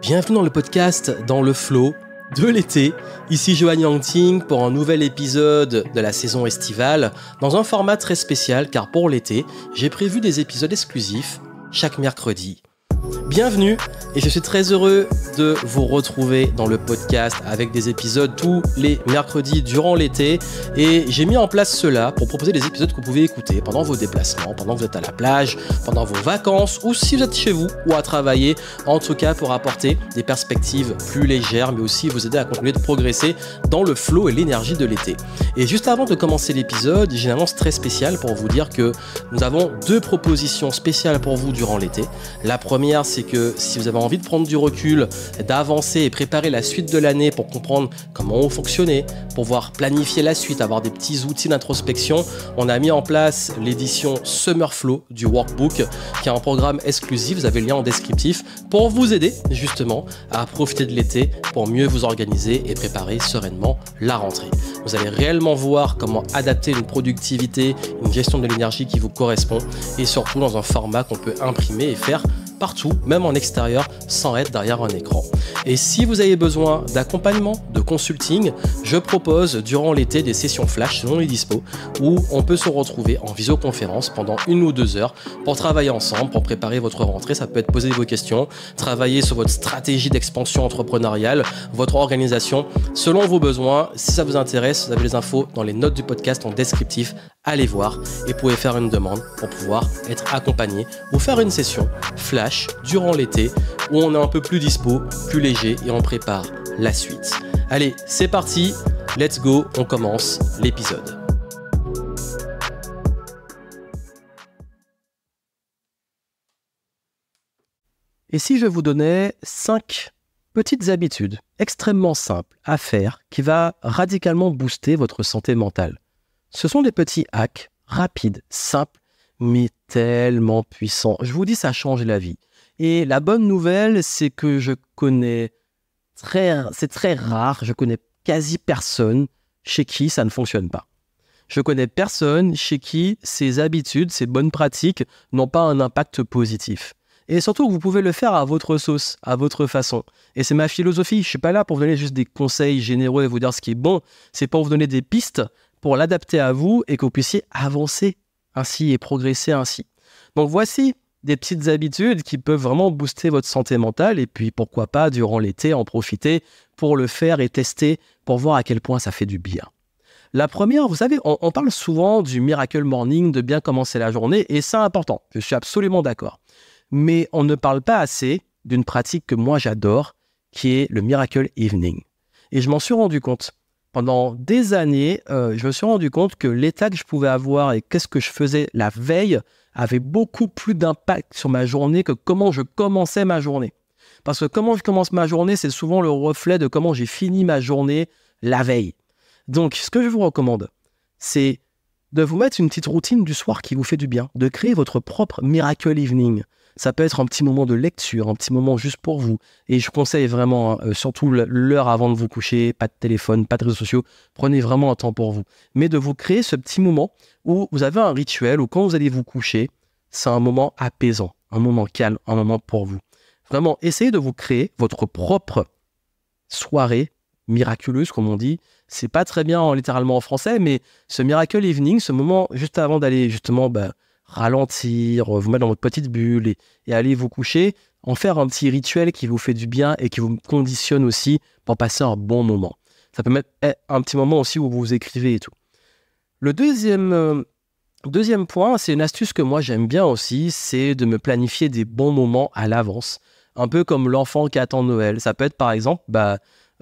Bienvenue dans le podcast Dans le Flow de l'été. Ici Johan Yangting pour un nouvel épisode de la saison estivale dans un format très spécial car pour l'été, j'ai prévu des épisodes exclusifs chaque mercredi. Bienvenue et je suis très heureux de vous retrouver dans le podcast avec des épisodes tous les mercredis durant l'été et j'ai mis en place cela pour proposer des épisodes que vous pouvez écouter pendant vos déplacements, pendant que vous êtes à la plage, pendant vos vacances ou si vous êtes chez vous ou à travailler, en tout cas pour apporter des perspectives plus légères mais aussi vous aider à continuer de progresser dans le flow et l'énergie de l'été. Et juste avant de commencer l'épisode, j'ai une annonce très spéciale pour vous dire que nous avons deux propositions spéciales pour vous durant l'été. La première, c'est que si vous avez envie de prendre du recul, d'avancer et préparer la suite de l'année pour comprendre comment vous fonctionnez, pour pouvoir planifier la suite, avoir des petits outils d'introspection, on a mis en place l'édition Summer Flow du workbook, qui est un programme exclusif, vous avez le lien en descriptif, pour vous aider justement à profiter de l'été, pour mieux vous organiser et préparer sereinement la rentrée. Vous allez réellement voir comment adapter une productivité, une gestion de l'énergie qui vous correspond, et surtout dans un format qu'on peut imprimer et faire partout, même en extérieur, sans être derrière un écran. Et si vous avez besoin d'accompagnement, de consulting, je propose durant l'été des sessions flash selon les dispos où on peut se retrouver en visioconférence pendant 1 ou 2 heures pour travailler ensemble, pour préparer votre rentrée. Ça peut être poser vos questions, travailler sur votre stratégie d'expansion entrepreneuriale, votre organisation, selon vos besoins. Si ça vous intéresse, vous avez les infos dans les notes du podcast en descriptif. Allez voir et vous pouvez faire une demande pour pouvoir être accompagné ou faire une session flash durant l'été où on est un peu plus dispo, plus léger et on prépare la suite. Allez, c'est parti, let's go, on commence l'épisode. Et si je vous donnais 5 petites habitudes extrêmement simples à faire qui va radicalement booster votre santé mentale? Ce sont des petits hacks rapides, simples, mais tellement puissants. Je vous dis, ça change la vie. Et la bonne nouvelle, c'est que c'est très rare, je connais quasi personne chez qui ça ne fonctionne pas. Je connais personne chez qui ces habitudes, ces bonnes pratiques n'ont pas un impact positif. Et surtout, vous pouvez le faire à votre sauce, à votre façon. Et c'est ma philosophie. Je ne suis pas là pour vous donner juste des conseils généraux et vous dire ce qui est bon. C'est pour vous donner des pistes pour l'adapter à vous et que vous puissiez avancer ainsi et progresser ainsi. Donc voici des petites habitudes qui peuvent vraiment booster votre santé mentale et puis pourquoi pas durant l'été en profiter pour le faire et tester pour voir à quel point ça fait du bien. La première, vous savez, on parle souvent du Miracle Morning, de bien commencer la journée et c'est important, je suis absolument d'accord. Mais on ne parle pas assez d'une pratique que moi j'adore qui est le Miracle Evening. Et je m'en suis rendu compte. Pendant des années, je me suis rendu compte que l'état que je pouvais avoir et qu'est-ce que je faisais la veille avait beaucoup plus d'impact sur ma journée que comment je commençais ma journée. Parce que comment je commence ma journée, c'est souvent le reflet de comment j'ai fini ma journée la veille. Donc, ce que je vous recommande, c'est de vous mettre une petite routine du soir qui vous fait du bien, de créer votre propre Miracle Evening. Ça peut être un petit moment de lecture, un petit moment juste pour vous. Et je conseille vraiment, surtout l'heure avant de vous coucher, pas de téléphone, pas de réseaux sociaux, prenez vraiment un temps pour vous. Mais de vous créer ce petit moment où vous avez un rituel, où quand vous allez vous coucher, c'est un moment apaisant, un moment calme, un moment pour vous. Vraiment, essayez de vous créer votre propre soirée miraculeuse, comme on dit. C'est pas très bien littéralement en français, mais ce Miracle Evening, ce moment juste avant d'aller justement ralentir, vous mettre dans votre petite bulle et aller vous coucher, en faire un petit rituel qui vous fait du bien et qui vous conditionne aussi pour passer un bon moment. Ça peut mettre un petit moment aussi où vous écrivez et tout. Le deuxième point, c'est une astuce que moi j'aime bien aussi, c'est de me planifier des bons moments à l'avance. Un peu comme l'enfant qui attend Noël. Ça peut être par exemple,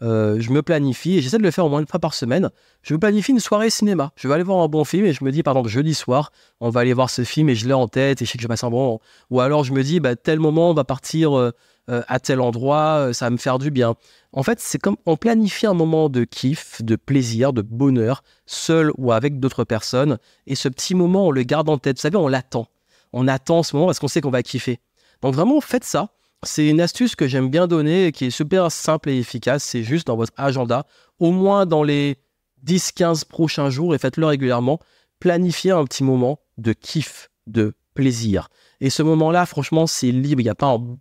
je me planifie, et j'essaie de le faire au moins une fois par semaine, je me planifie une soirée cinéma. Je vais aller voir un bon film et je me dis, par exemple, jeudi soir, on va aller voir ce film et je l'ai en tête et je sais que je passe un bon moment. Ou alors je me dis, tel moment, on va partir à tel endroit, ça va me faire du bien. En fait, c'est comme on planifie un moment de kiff, de plaisir, de bonheur, seul ou avec d'autres personnes. Et ce petit moment, on le garde en tête. Vous savez, on l'attend. On attend ce moment parce qu'on sait qu'on va kiffer. Donc vraiment, faites ça. C'est une astuce que j'aime bien donner et qui est super simple et efficace. C'est juste dans votre agenda, au moins dans les 10-15 prochains jours, et faites-le régulièrement, planifiez un petit moment de kiff, de plaisir. Et ce moment-là, franchement, c'est libre. Il n'y a pas un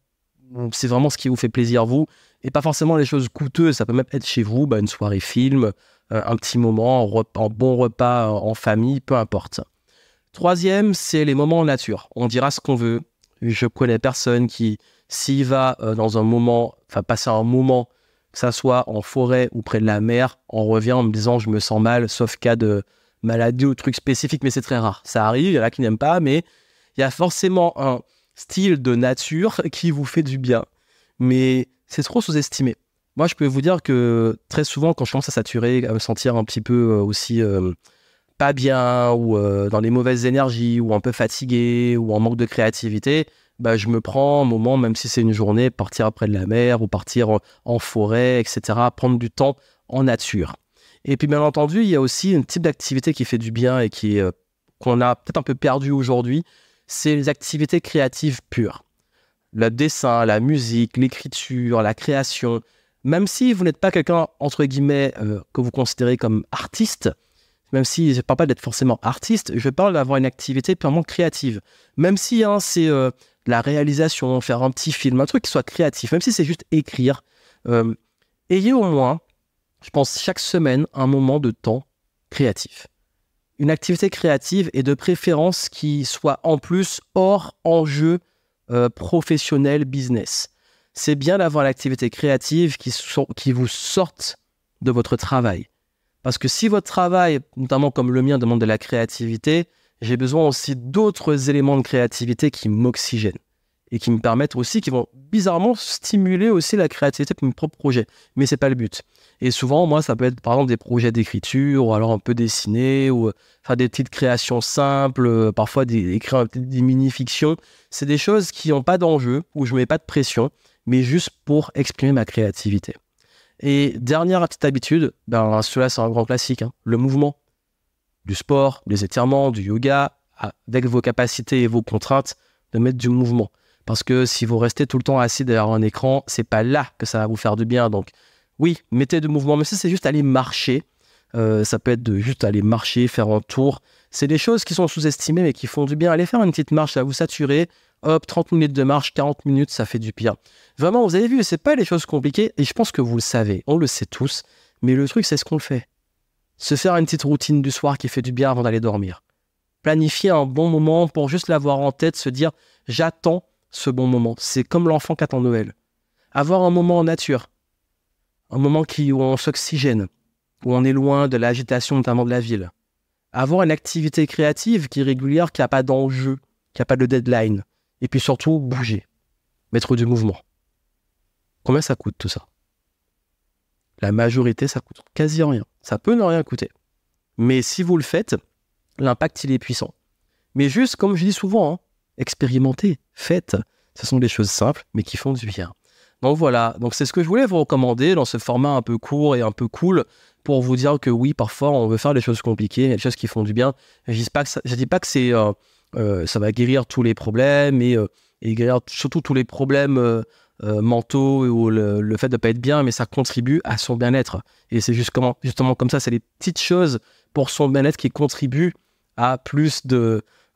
c'est vraiment ce qui vous fait plaisir vous, et pas forcément les choses coûteuses. Ça peut même être chez vous, une soirée film, un petit moment, un bon repas en famille, peu importe. Troisième, c'est les moments en nature. On dira ce qu'on veut. Je connais personne qui, s'il va dans un moment, passer un moment, que ça soit en forêt ou près de la mer, on revient en me disant je me sens mal, sauf cas de maladie ou truc spécifique, mais c'est très rare. Ça arrive, il y en a qui n'aiment pas, mais il y a forcément un style de nature qui vous fait du bien. Mais c'est trop sous-estimé. Moi, je peux vous dire que très souvent, quand je commence à saturer, à me sentir un petit peu aussi pas bien, ou dans les mauvaises énergies, ou un peu fatigué, ou en manque de créativité, je me prends un moment, même si c'est une journée, partir près de la mer, ou partir en forêt, etc., prendre du temps en nature. Et puis, bien entendu, il y a aussi un type d'activité qui fait du bien et qu'on a peut-être un peu perdu aujourd'hui, c'est les activités créatives pures. Le dessin, la musique, l'écriture, la création. Même si vous n'êtes pas quelqu'un, entre guillemets, que vous considérez comme artiste, même si je ne parle pas d'être forcément artiste, je parle d'avoir une activité purement créative. Même si c'est la réalisation, faire un petit film, un truc qui soit créatif, même si c'est juste écrire, ayez au moins, je pense, chaque semaine, un moment de temps créatif. Une activité créative et de préférence qui soit en plus hors enjeu professionnel, business. C'est bien d'avoir l'activité créative qui vous sorte de votre travail. Parce que si votre travail, notamment comme le mien, demande de la créativité, j'ai besoin aussi d'autres éléments de créativité qui m'oxygènent et qui me permettent aussi, qui vont bizarrement stimuler aussi la créativité pour mes propres projets. Mais c'est pas le but. Et souvent, moi, ça peut être par exemple des projets d'écriture, ou alors un peu dessiner, ou faire des petites créations simples, parfois écrire des mini-fictions. C'est des choses qui n'ont pas d'enjeu, où je ne mets pas de pression, mais juste pour exprimer ma créativité. Et dernière petite habitude, celui-là c'est un grand classique, le mouvement. Du sport, des étirements, du yoga, avec vos capacités et vos contraintes, de mettre du mouvement. Parce que si vous restez tout le temps assis derrière un écran, c'est pas là que ça va vous faire du bien. Donc oui, mettez du mouvement, mais si c'est juste aller marcher, ça peut être juste aller marcher, faire un tour. C'est des choses qui sont sous-estimées mais qui font du bien. Allez faire une petite marche, ça va vous saturer. Hop, 30 minutes de marche, 40 minutes, ça fait du bien. Vraiment, vous avez vu, c'est pas les choses compliquées, et je pense que vous le savez, on le sait tous, mais le truc, c'est ce qu'on le fait. Se faire une petite routine du soir qui fait du bien avant d'aller dormir. Planifier un bon moment pour juste l'avoir en tête, se dire, j'attends ce bon moment. C'est comme l'enfant qui attend Noël. Avoir un moment en nature, un moment où on s'oxygène, où on est loin de l'agitation, notamment de la ville. Avoir une activité créative qui est régulière, qui n'a pas d'enjeu, qui n'a pas de deadline. Et puis surtout, bouger, mettre du mouvement. Combien ça coûte tout ça? La majorité, ça coûte quasi rien. Ça peut ne rien coûter. Mais si vous le faites, l'impact, il est puissant. Mais juste, comme je dis souvent, expérimentez, faites. Ce sont des choses simples, mais qui font du bien. Donc voilà, donc c'est ce que je voulais vous recommander dans ce format un peu court et un peu cool, pour vous dire que oui, parfois, on veut faire des choses compliquées, il y a des choses qui font du bien. Je ne dis pas que c'est... ça va guérir tous les problèmes et guérir surtout tous les problèmes mentaux ou le fait de ne pas être bien, mais ça contribue à son bien-être. Et c'est justement comme ça, c'est les petites choses pour son bien-être qui contribuent à plus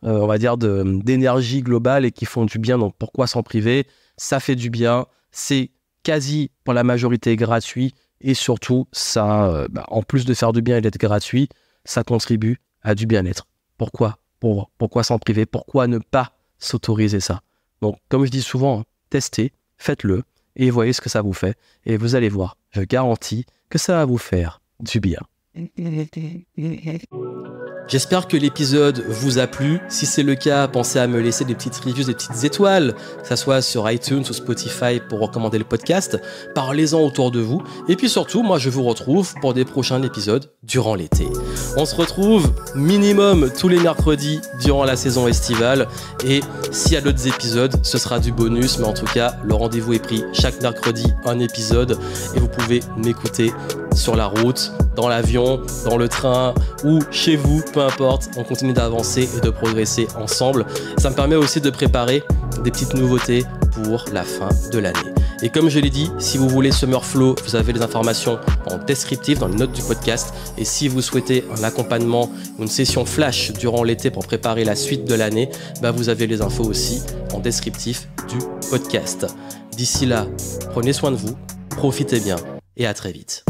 on va dire d'énergie globale et qui font du bien. Donc pourquoi s'en priver? Ça fait du bien, c'est quasi pour la majorité gratuit et surtout, ça, en plus de faire du bien et d'être gratuit, ça contribue à du bien-être. Pourquoi s'en priver? Pourquoi ne pas s'autoriser ça? Donc, comme je dis souvent, testez, faites-le et voyez ce que ça vous fait. Et vous allez voir, je garantis que ça va vous faire du bien. J'espère que l'épisode vous a plu. Si c'est le cas, pensez à me laisser des petites reviews, des petites étoiles, que ça soit sur iTunes ou Spotify pour recommander le podcast. Parlez-en autour de vous. Et puis surtout, moi je vous retrouve pour des prochains épisodes durant l'été. On se retrouve minimum tous les mercredis durant la saison estivale. Et s'il y a d'autres épisodes, ce sera du bonus. Mais en tout cas, le rendez-vous est pris chaque mercredi, un épisode. Et vous pouvez m'écouter sur la route, dans l'avion, dans le train ou chez vous, peu importe, on continue d'avancer et de progresser ensemble. Ça me permet aussi de préparer des petites nouveautés pour la fin de l'année. Et comme je l'ai dit, si vous voulez Summer Flow, vous avez les informations en descriptif dans les notes du podcast. Et si vous souhaitez un accompagnement ou une session flash durant l'été pour préparer la suite de l'année, vous avez les infos aussi en descriptif du podcast. D'ici là, prenez soin de vous, profitez bien et à très vite.